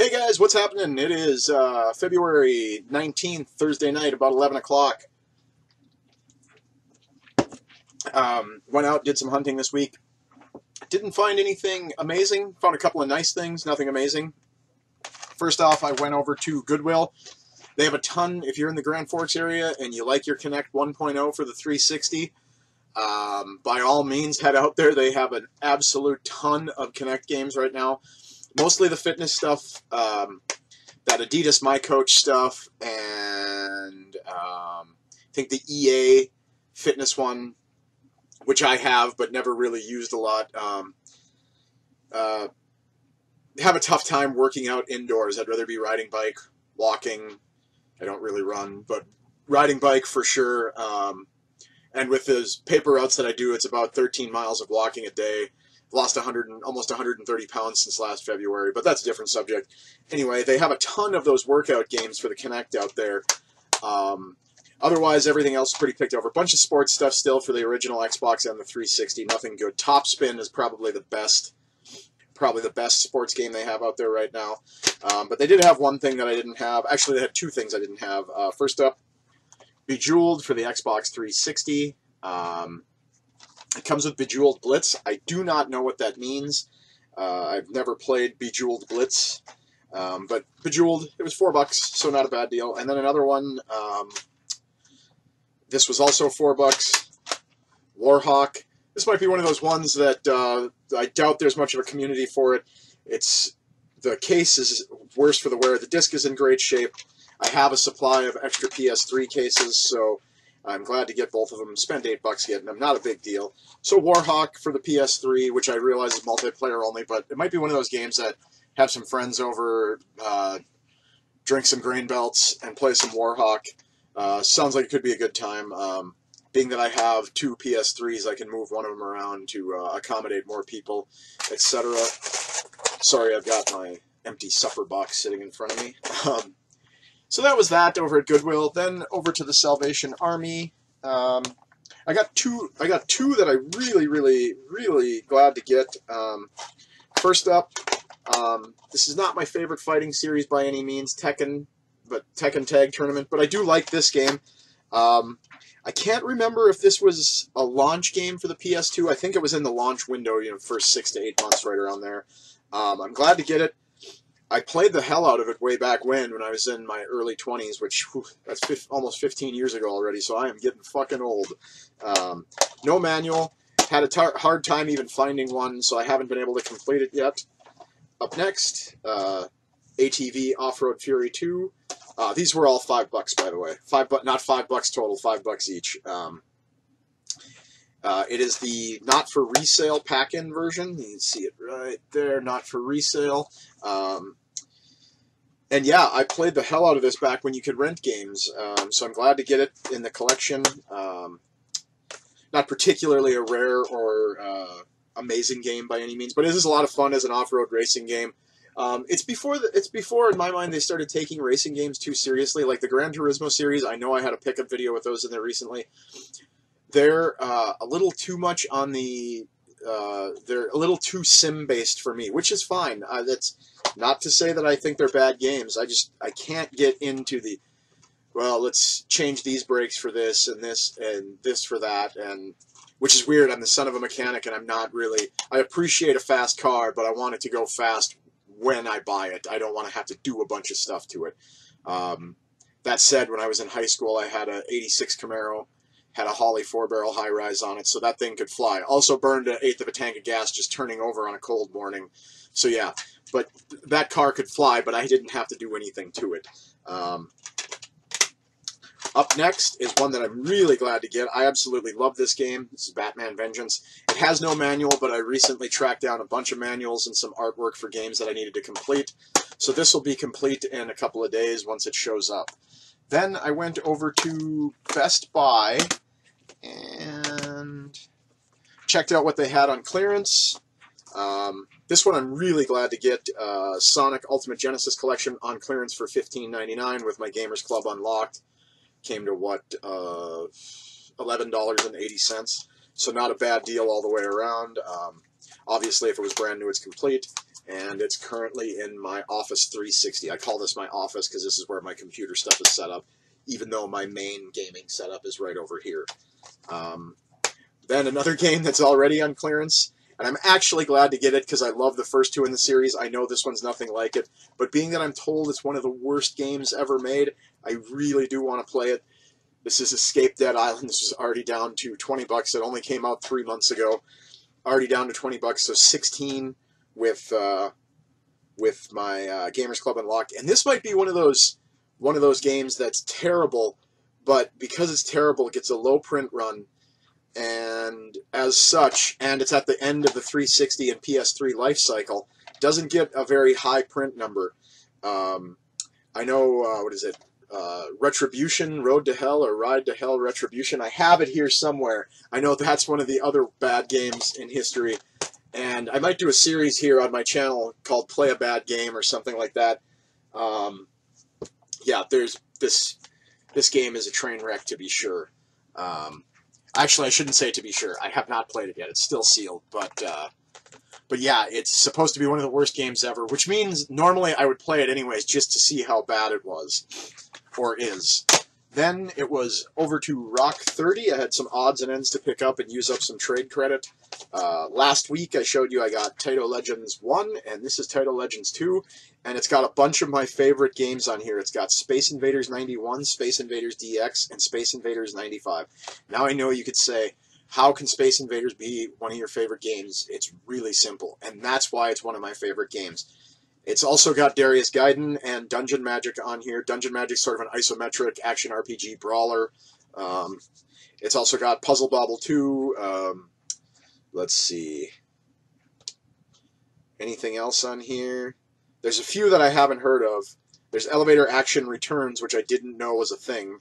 Hey guys, what's happening? It is February 19th, Thursday night, about 11 o'clock. Went out, did some hunting this week. Didn't find anything amazing. Found a couple of nice things, nothing amazing. First off, I went over to Goodwill. They have a ton, if you're in the Grand Forks area and you like your Kinect 1.0 for the 360, by all means, head out there. They have an absolute ton of Kinect games right now. Mostly the fitness stuff, that Adidas My Coach stuff, and I think the EA fitness one, which I have but never really used a lot. Have a tough time working out indoors. I'd rather be riding bike, walking. I don't really run, but riding bike for sure. And with those paper routes that I do, it's about 13 miles of walking a day. Lost almost 130 pounds since last February, but that's a different subject. Anyway, they have a ton of those workout games for the Kinect out there. Otherwise, everything else is pretty picked over. A bunch of sports stuff still for the original Xbox and the 360. Nothing good. Top Spin is probably the best sports game they have out there right now. But they did have one thing that I didn't have. Actually, they had two things I didn't have. First up, Bejeweled for the Xbox 360. It comes with Bejeweled Blitz. I do not know what that means. I've never played Bejeweled Blitz. But Bejeweled, it was $4, so not a bad deal. And then another one, this was also $4. Warhawk. This might be one of those ones that I doubt there's much of a community for it. The case is worse for the wear. The disc is in great shape. I have a supply of extra PS3 cases, so I'm glad to get both of them. Spent $8 getting them. Not a big deal. So Warhawk for the PS3, which I realize is multiplayer only, but it might be one of those games that have some friends over, drink some grain belts, and play some Warhawk. Sounds like it could be a good time. Being that I have two PS3s, I can move one of them around to accommodate more people, etc. Sorry, I've got my empty supper box sitting in front of me. So that was that over at Goodwill. Then over to the Salvation Army. I got two that I really glad to get. First up, this is not my favorite fighting series by any means, Tekken Tag Tournament, but I do like this game. I can't remember if this was a launch game for the PS2. I think it was in the launch window, first 6 to 8 months, right around there. I'm glad to get it. I played the hell out of it way back when I was in my early 20s, which, that's almost 15 years ago already, so I am getting fucking old. No manual. Had a hard time even finding one, so I haven't been able to complete it yet. Up next, ATV Off-Road Fury 2. These were all $5, by the way. Not $5 total, $5 each. It is the not for resale pack-in version. You can see it right there, not for resale. And yeah, I played the hell out of this back when you could rent games. So I'm glad to get it in the collection. Not particularly a rare or amazing game by any means, but it is a lot of fun as an off-road racing game. It's before, in my mind, they started taking racing games too seriously. Like the Gran Turismo series, I know I had a pickup video with those in there recently. They're a little too much on the... they're a little too sim-based for me, which is fine. That's not to say that I think they're bad games. I can't get into the, well, let's change these brakes for this and this for that, and which is weird. I'm the son of a mechanic, and I'm not really... I appreciate a fast car, but I want it to go fast when I buy it. I don't want to have to do a bunch of stuff to it. That said, when I was in high school, I had a '86 Camaro, had a Holley 4-barrel high-rise on it, so that thing could fly. Also burned 1/8 of a tank of gas just turning over on a cold morning. So yeah, but that car could fly, but I didn't have to do anything to it. Up next is one that I'm really glad to get. I absolutely love this game. This is Batman Vengeance. It has no manual, but I recently tracked down a bunch of manuals and some artwork for games that I needed to complete. So this will be complete in a couple of days once it shows up. Then I went over to Best Buy and checked out what they had on clearance. This one I'm really glad to get. Sonic Ultimate Genesis Collection on clearance for $15.99 with my Gamers Club unlocked. Came to, what, $11.80. So not a bad deal all the way around. Obviously, if it was brand new, it's complete. and it's currently in my Office 360. I call this my office because this is where my computer stuff is set up, even though my main gaming setup is right over here. Then another game that's already on clearance, and I'm actually glad to get it because I love the first two in the series. I know this one's nothing like it, but being that I'm told it's one of the worst games ever made, I really do want to play it. This is Escape Dead Island. This is already down to 20 bucks. It only came out 3 months ago. Already down to 20 bucks, so 16 with my Gamers Club Unlocked. And this might be one of those games that's terrible, but because it's terrible, it gets a low print run. And as such, and it's at the end of the 360 and PS3 life cycle, doesn't get a very high print number. I know, what is it? Retribution, Road to Hell, or Ride to Hell Retribution. I have it here somewhere. I know that's one of the other bad games in history. And I might do a series here on my channel called Play a Bad Game or something like that. Yeah, there's this game is a train wreck, to be sure. Actually, I shouldn't say to be sure. I have not played it yet. It's still sealed, but yeah, it's supposed to be one of the worst games ever, which means normally I would play it anyways just to see how bad it was, or is. Then it was over to Rock 30. I had some odds and ends to pick up and use up some trade credit. Last week I showed you I got Taito Legends 1, and this is Taito Legends 2, and it's got a bunch of my favorite games on here. It's got Space Invaders 91, Space Invaders DX, and Space Invaders 95. Now I know you could say, how can Space Invaders be one of your favorite games? It's really simple, and that's why it's one of my favorite games. It's also got Darius Gaiden and Dungeon Magic on here. Dungeon Magic's sort of an isometric action RPG brawler. It's also got Puzzle Bobble 2. Let's see. Anything else on here? There's a few that I haven't heard of. There's Elevator Action Returns, which I didn't know was a thing.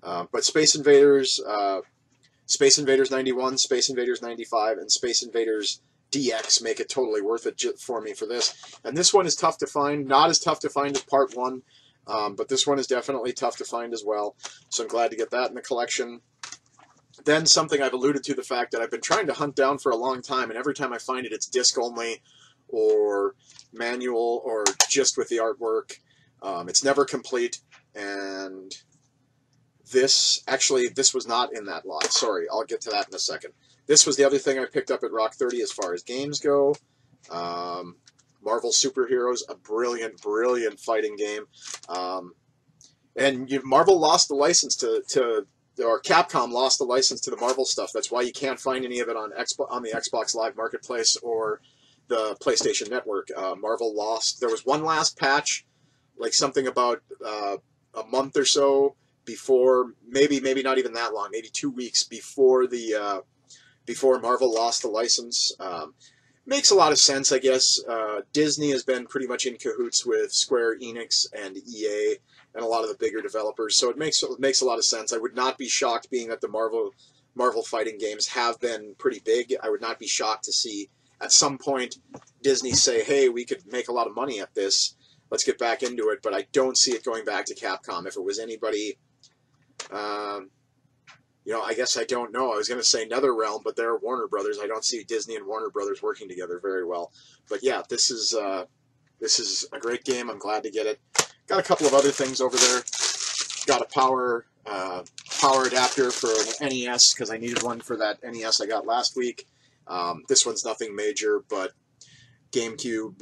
But Space Invaders 91, Space Invaders 95, and Space Invaders DX make it totally worth it for me for this. And this one is tough to find. Not as tough to find as Part 1, but this one is definitely tough to find as well. So I'm glad to get that in the collection. Then something I've alluded to, the fact that I've been trying to hunt down for a long time, and every time I find it, it's disc only, or manual, or just with the artwork. It's never complete, and this was not in that lot. Sorry, I'll get to that in a second. This was the other thing I picked up at Rock 30 as far as games go. Marvel Superheroes, a brilliant, brilliant fighting game. And Marvel lost the license or Capcom lost the license to the Marvel stuff. That's why you can't find any of it on the Xbox Live Marketplace or the PlayStation Network. Marvel lost. There was one last patch, like something about a month or so before, maybe not even that long, maybe 2 weeks before before Marvel lost the license. Makes a lot of sense, I guess. Disney has been pretty much in cahoots with Square Enix and EA and a lot of the bigger developers, so it makes a lot of sense. I would not be shocked, being that the Marvel fighting games have been pretty big. I would not be shocked to see at some point Disney say, hey, we could make a lot of money at this. Let's get back into it, but I don't see it going back to Capcom. If it was anybody, I guess I don't know. I was going to say NetherRealm, but they're Warner Brothers. I don't see Disney and Warner Brothers working together very well. But yeah, this is a great game. I'm glad to get it. Got a couple of other things over there. Got a power adapter for an NES because I needed one for that NES I got last week. This one's nothing major, but GameCube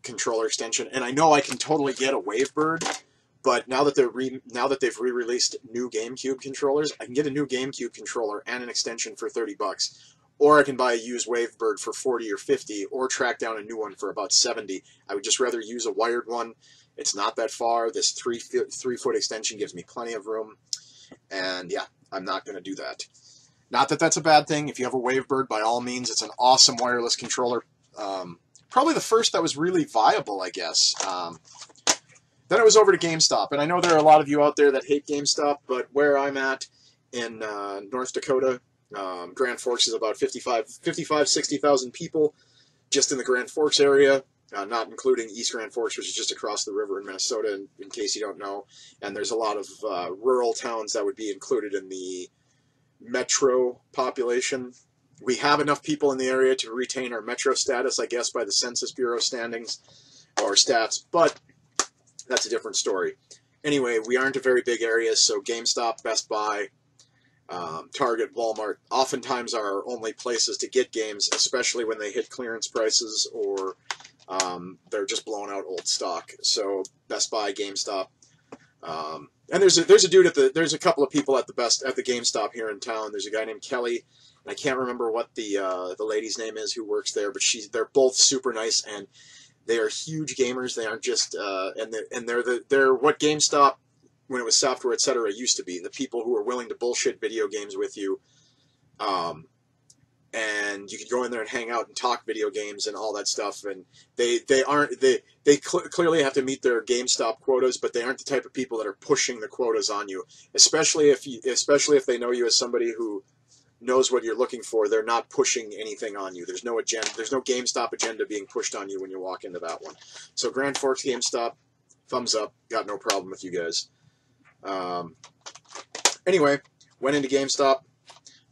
controller extension. And I know I can totally get a Wavebird. But now that they've re-released new GameCube controllers, I can get a new GameCube controller and an extension for 30 bucks. Or I can buy a used Wavebird for 40 or 50, or track down a new one for about 70. I would just rather use a wired one. It's not that far. This 3-foot extension gives me plenty of room. And yeah, I'm not going to do that. Not that that's a bad thing. If you have a Wavebird, by all means, it's an awesome wireless controller. Probably the first that was really viable, I guess. Then I was over to GameStop, and I know there are a lot of you out there that hate GameStop, but where I'm at in North Dakota, Grand Forks is about 60,000 people just in the Grand Forks area, not including East Grand Forks, which is just across the river in Minnesota, in case you don't know. And there's a lot of rural towns that would be included in the metro population. We have enough people in the area to retain our metro status, I guess, by the Census Bureau standings or stats, but that's a different story. Anyway, we aren't a very big area, so GameStop, Best Buy, Target, Walmart oftentimes are our only places to get games, especially when they hit clearance prices or they're just blowing out old stock. So Best Buy, GameStop, and there's a dude there's a couple of people at the GameStop here in town. There's a guy named Kelly, and I can't remember what the lady's name is who works there, but they're both super nice, and they are huge gamers. They aren't just and they're what GameStop, when it was software, etc., used to be. The people who are willing to bullshit video games with you, and you could go in there and hang out and talk video games and all that stuff. And they clearly have to meet their GameStop quotas, but they aren't the type of people that are pushing the quotas on you. Especially if they know you as somebody who knows what you're looking for. They're not pushing anything on you. There's no agenda. There's no GameStop agenda being pushed on you when you walk into that one. So Grand Forks GameStop, thumbs up. Got no problem with you guys. Anyway, went into GameStop,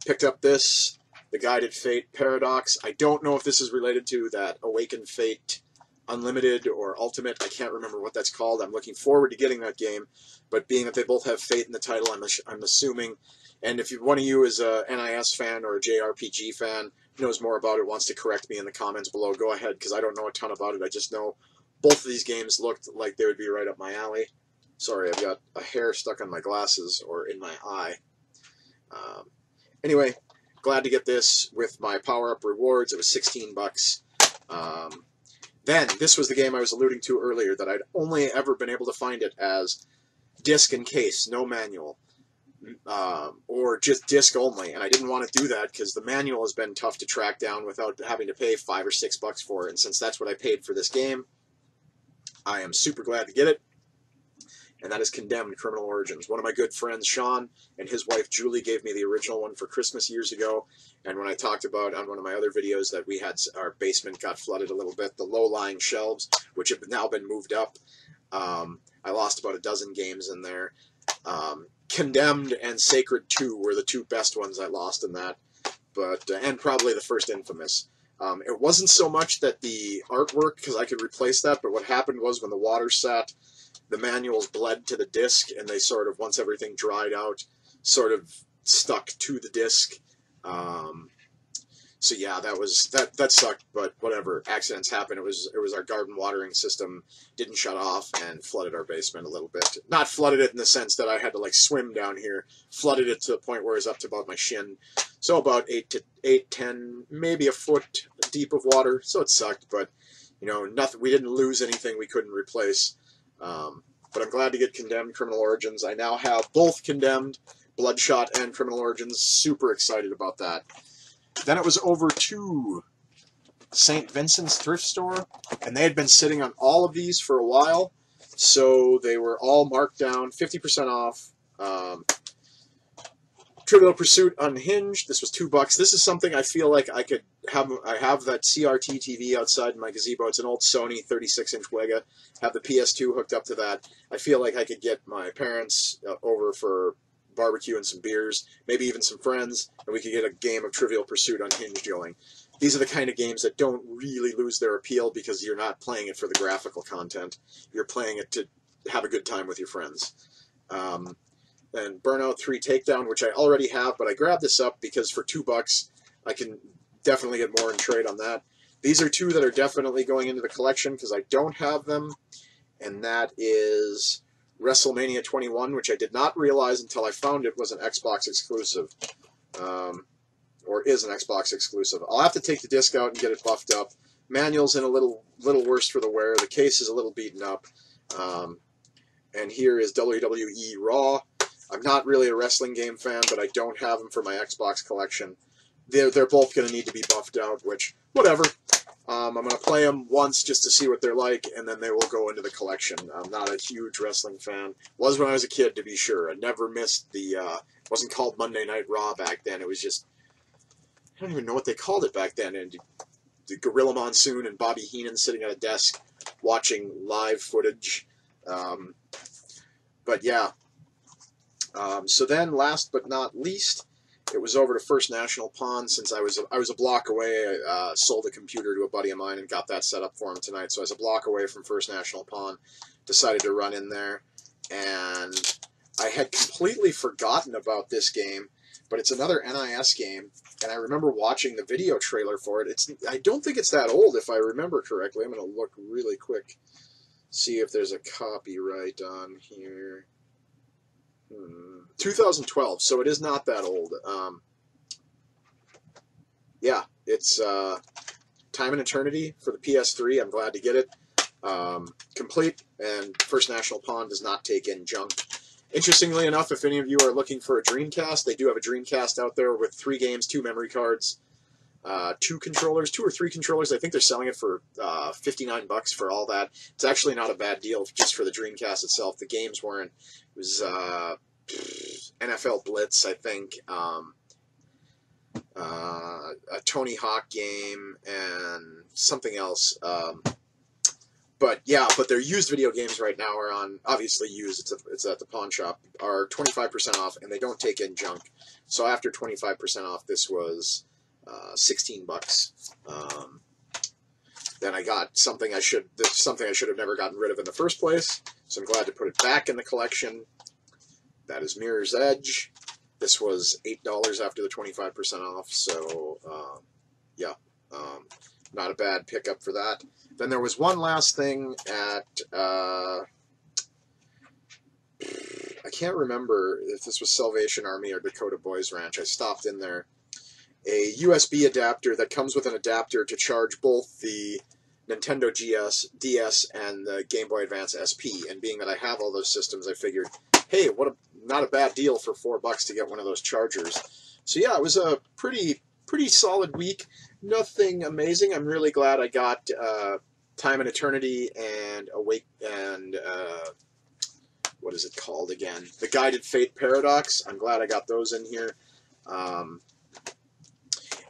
picked up this, the Guided Fate Paradox. I don't know if this is related to that Awakened Fate Unlimited or Ultimate. I can't remember what that's called. I'm looking forward to getting that game, but being that they both have Fate in the title, I'm assuming. And if one of you is a NIS fan or a JRPG fan, knows more about it, wants to correct me in the comments below, go ahead, because I don't know a ton about it. I just know both of these games looked like they would be right up my alley. Sorry, I've got a hair stuck on my glasses or in my eye. Anyway, glad to get this with my power-up rewards. It was 16 bucks. Then, this was the game I was alluding to earlier, that I'd only ever been able to find it as disc and case, no manual. Or just disc only, and I didn't want to do that because the manual has been tough to track down without having to pay $5 or $6 for it, and since that's what I paid for this game, I am super glad to get it. And that is Condemned: Criminal Origins. One of my good friends, Sean, and his wife, Julie, gave me the original one for Christmas years ago. And when I talked about on one of my other videos that we had, our basement got flooded a little bit, the low-lying shelves, which have now been moved up, I lost about a dozen games in there. Condemned and Sacred 2 were the two best ones I lost in that, but and probably the first Infamous. It wasn't so much that the artwork, because I could replace that, but what happened was when the water sat, the manuals bled to the disc, and they sort of, once everything dried out, sort of stuck to the disc. So yeah, that sucked, but whatever. Accidents happen. It was our garden watering system didn't shut off and flooded our basement a little bit. Not flooded it in the sense that I had to like swim down here. Flooded it to the point where it was up to about my shin. So about 10, maybe a foot deep of water. So it sucked, but you know, nothing. We didn't lose anything we couldn't replace. But I'm glad to get Condemned: Criminal Origins. I now have both Condemned, Bloodshot, and Criminal Origins. Super excited about that. Then it was over to St. Vincent's thrift store, and they had been sitting on all of these for a while, so they were all marked down, 50% off. Trivial Pursuit Unhinged, this was $2. This is something I feel like I could have. I have that CRT TV outside in my gazebo. It's an old Sony 36-inch Wega. Have the PS2 hooked up to that. I feel like I could get my parents over for barbecue and some beers, maybe even some friends, and we could get a game of Trivial Pursuit Unhinged going. These are the kind of games that don't really lose their appeal because you're not playing it for the graphical content. You're playing it to have a good time with your friends. And Burnout 3 Takedown, which I already have, but I grabbed this up because for $2 I can definitely get more in trade on that. These are two that are definitely going into the collection because I don't have them, and that is WrestleMania 21, which I did not realize until I found it was an Xbox exclusive, or is an Xbox exclusive. I'll have to take the disc out and get it buffed up. Manual's in a little worse for the wear. The case is a little beaten up. And here is WWE Raw. I'm not really a wrestling game fan, but I don't have them for my Xbox collection. They're both going to need to be buffed out, which, whatever. I'm going to play them once just to see what they're like, and then they will go into the collection. I'm not a huge wrestling fan. Was when I was a kid, to be sure. I never missed the, it wasn't called Monday Night Raw back then. It was just, I don't even know what they called it back then. And the Gorilla Monsoon and Bobby Heenan sitting at a desk watching live footage. But yeah. So then, last but not least, it was over to First National Pawn since I was a block away. I sold a computer to a buddy of mine and got that set up for him tonight. So I was a block away from First National Pawn. Decided to run in there, and I had completely forgotten about this game, but it's another NIS game, and I remember watching the video trailer for it. I don't think it's that old, if I remember correctly. I'm going to look really quick, see if there's a copyright on here. 2012, so it is not that old. Yeah, it's Time and Eternity for the PS3. I'm glad to get it. Complete, and First National Pawn does not take in junk. Interestingly enough, if any of you are looking for a Dreamcast, they do have a Dreamcast out there with 3 games, 2 memory cards, 2 controllers, 2 or 3 controllers. I think they're selling it for $59 for all that. It's actually not a bad deal just for the Dreamcast itself. The games weren't. It was NFL Blitz, I think, a Tony Hawk game, and something else. But yeah, but their used video games right now are on, obviously used, it's at the pawn shop, are 25% off, and they don't take in junk. So after 25% off, this was $16. Then I got something I should have never gotten rid of in the first place. So I'm glad to put it back in the collection. That is Mirror's Edge. This was $8 after the 25% off. So yeah, not a bad pickup for that. Then there was one last thing at, I can't remember if this was Salvation Army or Dakota Boys Ranch. I stopped in there. A USB adapter that comes with an adapter to charge both the Nintendo DS and the Game Boy Advance SP. And being that I have all those systems, I figured, hey, not a bad deal for $4 to get one of those chargers. So yeah, it was a pretty solid week. Nothing amazing. I'm really glad I got Time and Eternity and Awake and what is it called again? The Guided Fate Paradox. I'm glad I got those in here.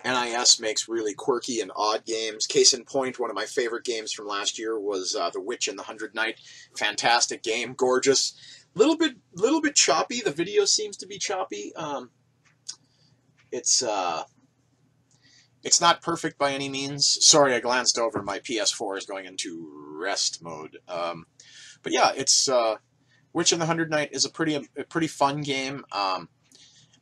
NIS makes really quirky and odd games. Case in point, one of my favorite games from last year was The Witch and the 100 Knight. Fantastic game, gorgeous. Little bit choppy. The video seems to be choppy. It's not perfect by any means. Sorry, I glanced over. My PS4 is going into rest mode. But yeah, it's Witch and the 100 Knight is a pretty fun game.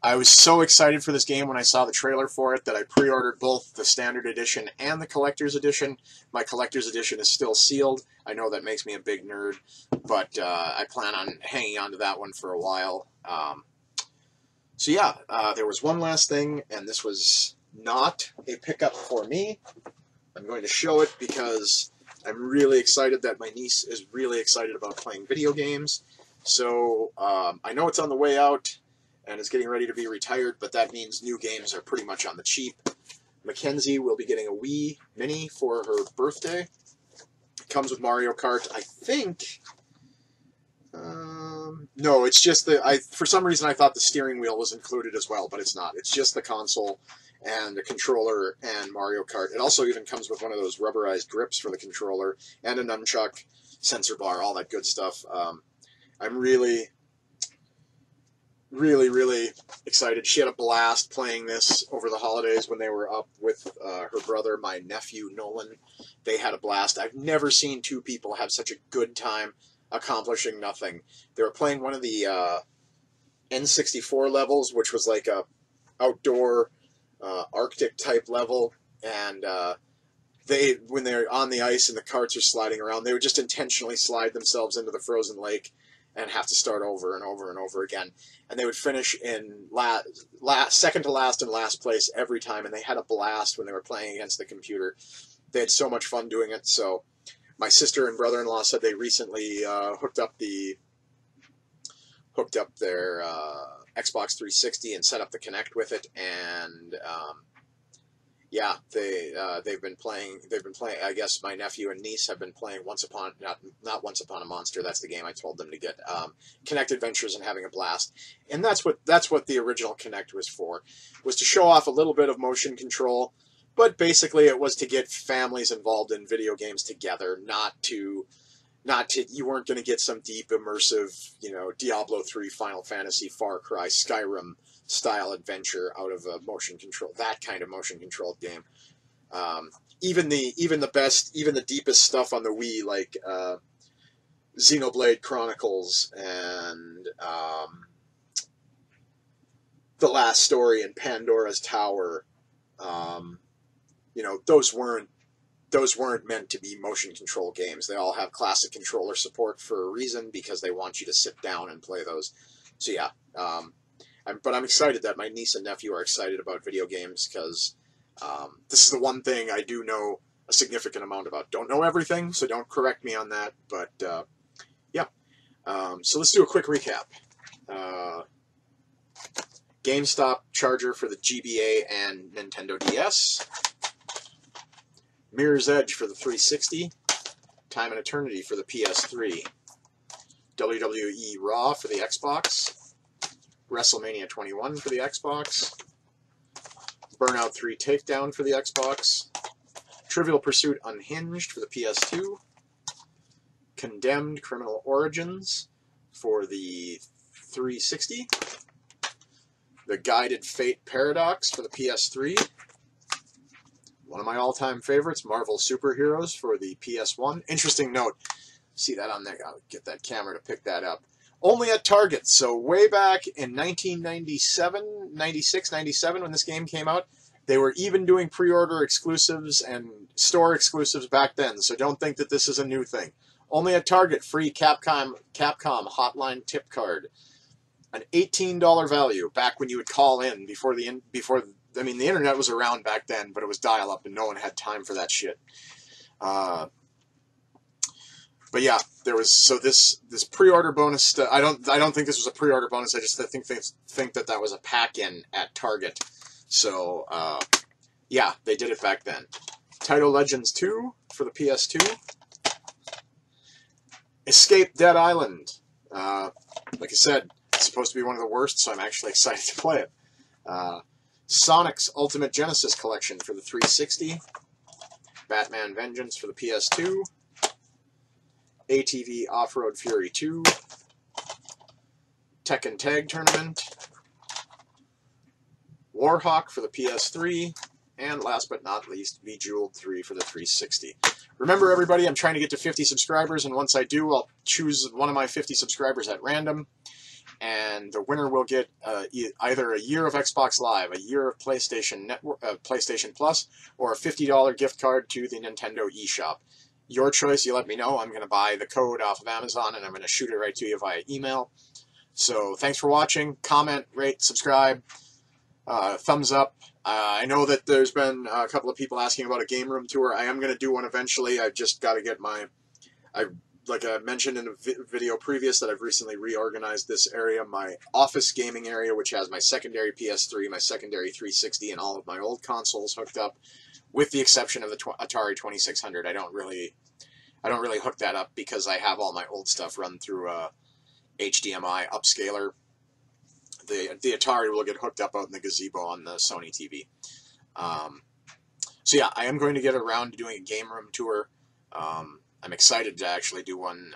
I was so excited for this game when I saw the trailer for it that I pre-ordered both the standard edition and the collector's edition. My collector's edition is still sealed. I know that makes me a big nerd, but I plan on hanging on to that one for a while. So yeah, there was one last thing, and this was not a pickup for me. I'm going to show it because I'm really excited that my niece is really excited about playing video games. So I know it's on the way out and is getting ready to be retired, but that means new games are pretty much on the cheap. Mackenzie will be getting a Wii Mini for her birthday. It comes with Mario Kart, I think. No, it's just for some reason I thought the steering wheel was included as well, but it's not. It's just the console and the controller and Mario Kart. It also even comes with one of those rubberized grips for the controller and a nunchuck, sensor bar, all that good stuff. I'm really excited. She had a blast playing this over the holidays when they were up with her brother, my nephew, Nolan. They had a blast. I've never seen 2 people have such a good time accomplishing nothing. They were playing one of the N64 levels, which was like a outdoor Arctic type level, and when they're on the ice and the carts are sliding around, they would just intentionally slide themselves into the frozen lake and have to start over and over and over again. And they would finish in second to last and last place every time, and they had a blast when they were playing against the computer. They had so much fun doing it. So my sister and brother-in-law said they recently hooked up their Xbox 360 and set up the Kinect with it, and yeah, they've been playing. I guess my nephew and niece have been playing not Once Upon a Monster. That's the game I told them to get. Kinect Adventures and having a blast. And that's what the original Kinect was for. Was to show off a little bit of motion control, but basically it was to get families involved in video games together, not to you weren't going to get some deep, immersive, Diablo 3, Final Fantasy, Far Cry, Skyrim style adventure out of a that kind of motion controlled game. Even the deepest stuff on the Wii, like Xenoblade Chronicles and The Last Story and Pandora's Tower, those weren't meant to be motion control games. They all have classic controller support for a reason, because they want you to sit down and play those. So yeah, but I'm excited that my niece and nephew are excited about video games, because this is the one thing I do know a significant amount about. Don't know everything, so don't correct me on that, but yeah. So let's do a quick recap. GameStop charger for the GBA and Nintendo DS. Mirror's Edge for the 360. Time and Eternity for the PS3. WWE Raw for the Xbox. WrestleMania 21 for the Xbox. Burnout 3 Takedown for the Xbox. Trivial Pursuit Unhinged for the PS2. Condemned Criminal Origins for the 360. The Guided Fate Paradox for the PS3. One of my all-time favorites, Marvel Superheroes for the PS1. Interesting note. See that on there? I'll get that camera to pick that up. Only at Target. So way back in 1997, 96, 97, when this game came out, they were even doing pre-order exclusives and store exclusives back then. So don't think that this is a new thing. Only at Target. Free Capcom hotline tip card. An $18 value back when you would call in before the internet was around back then, but it was dial-up and no one had time for that shit. But yeah, there was this pre-order bonus. I don't think this was a pre-order bonus. I just think that was a pack-in at Target. So yeah, they did it back then. Taito Legends 2 for the PS2. Escape Dead Island. Like I said, it's supposed to be one of the worst, so I'm actually excited to play it. Sonic's Ultimate Genesis Collection for the 360. Batman Vengeance for the PS2. ATV Off-Road Fury 2. Tekken Tag Tournament. Warhawk for the PS3. And last but not least, Bejeweled 3 for the 360. Remember, everybody, I'm trying to get to 50 subscribers, and once I do, I'll choose one of my 50 subscribers at random. And the winner will get either a year of Xbox Live, a year of PlayStation Network, PlayStation Plus, or a $50 gift card to the Nintendo eShop. Your choice. You let me know. I'm going to buy the code off of Amazon, and I'm going to shoot it right to you via email. So thanks for watching. Comment, rate, subscribe, thumbs up. I know that there's been a couple of people asking about a game room tour. I am going to do one eventually. I've just got to get like I mentioned in a video previous, that I've recently reorganized this area, my office gaming area, which has my secondary PS3, my secondary 360, and all of my old consoles hooked up, with the exception of the Atari 2600. I don't really hook that up because I have all my old stuff run through a HDMI upscaler. The Atari will get hooked up out in the gazebo on the Sony TV. So yeah, I am going to get around to doing a game room tour. I'm excited to actually do one.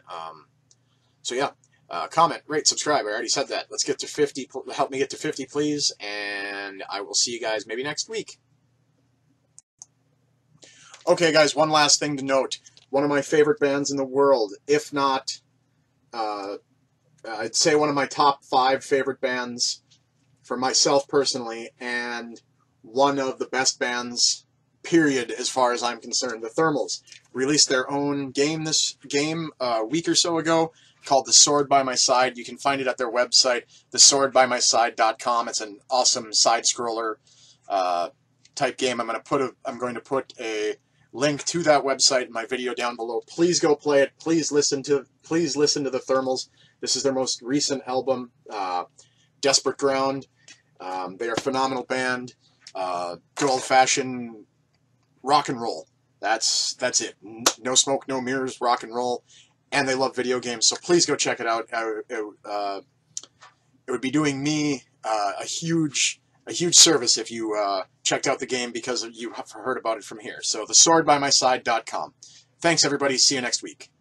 So yeah, comment, rate, subscribe. I already said that. Let's get to 50. Help me get to 50, please. And I will see you guys maybe next week. Okay, guys, one last thing to note. One of my favorite bands in the world, if not, I'd say one of my top 5 favorite bands for myself personally, and one of the best bands, period, as far as I'm concerned. The Thermals released their own game a week or so ago called The Sword by My Side. You can find it at their website, theswordbymyside.com. It's an awesome side-scroller type game. I'm going to put a link to that website in my video down below. Please go play it. Please listen to the Thermals. This is their most recent album, Desperate Ground. They are a phenomenal band. Good old-fashioned rock and roll. That's it. No smoke, no mirrors, rock and roll. And they love video games, so please go check it out. It would be doing me a huge service if you checked out the game, because you have heard about it from here. So theswordbymyside.com. Thanks, everybody. See you next week.